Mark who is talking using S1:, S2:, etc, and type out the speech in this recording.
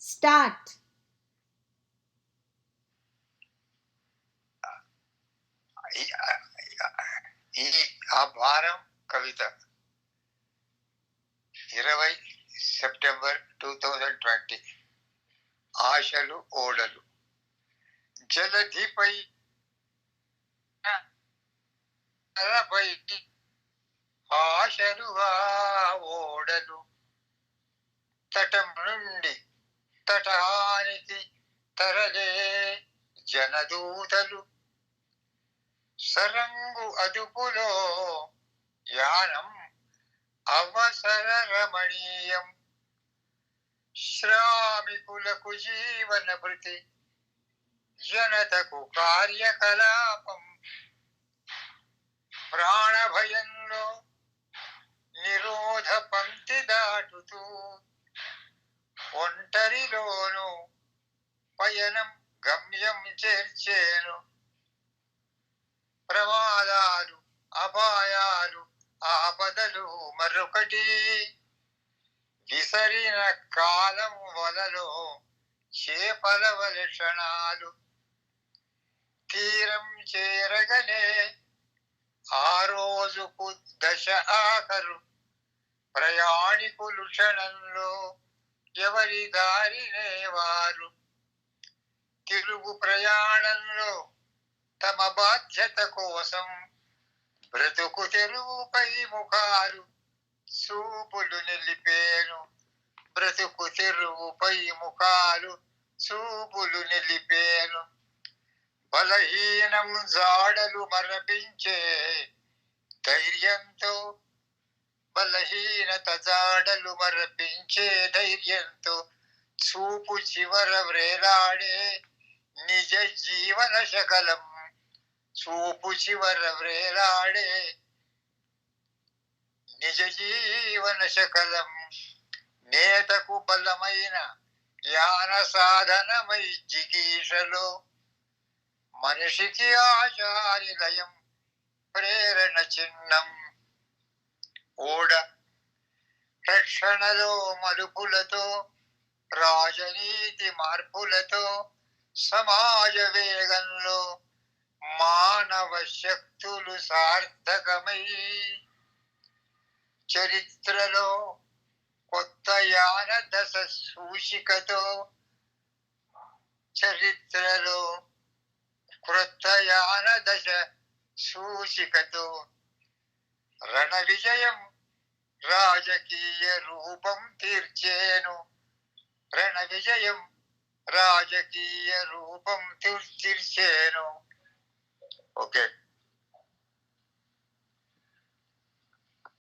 S1: Start.
S2: ఈ ఆ భారం కవిత 20 సెప్టెంబర్ 2020. ఆశలు ఓడలు. జలధిపై ఆశలు ఓడలు తటం నుండి తటానికి తరలే జనదూతలు. సరంగు అదుపులో యానం అవసర రమణీయం. శ్రామికులకు జీవన భృతి, జనతకు కార్యకలాపం. ప్రాణభయంలో నిరోధ పంక్తి దాటుతూ ఒంటరిలోను పయనం గమ్యం చేర్చేను. ప్రమాదాలు, అపాయాలు, ఆపదలు మరొకటి. విసరిన కాలం వలలో చేపల వలె క్షణాలు. తీరం చేరగనే ఆ రోజుకు దశ ఆఖరు. ప్రయాణికులు క్షణంలో ఎవరి దారినే వారు. తిరుగు ప్రయాణంలో తమ బాధ్యత కోసం బ్రతుకు తెరువుపై ముఖాలు చూపులు నిలిపేను. బ్రతుకు తెరువుపై ముఖాలు చూపులు నిలిపేను. బలహీనం జాడలు మరపించే ధైర్యంతో, బలహీనత జాడలు మరపించే ధైర్యంతో చూపు చివర వ్రేలాడే నిజ జీవన శకలం. చూపు చివర వ్రేలాడే నిజ జీవన శకలం. నేతకు బలమైన యాన సాధనమై జిగీషలో మనిషికి ఆచార్యలయం ప్రేరణ చిహ్నం. ఓడ రక్షణలో మలుపులతో, రాజనీతి మార్పులతో, సమాజ వేగంలో మానవ శక్తులు సార్థకమై చరిత్రలో కొత్త యాన దశ సూచికతో, చరిత్రలో క్రొత్త యాన దశ సూచికతో రణ విజయం రాజకీయ రూపం తీర్చేను. రణ విజయం రాజకీయ రూపం తీర్చేను. ఓకే.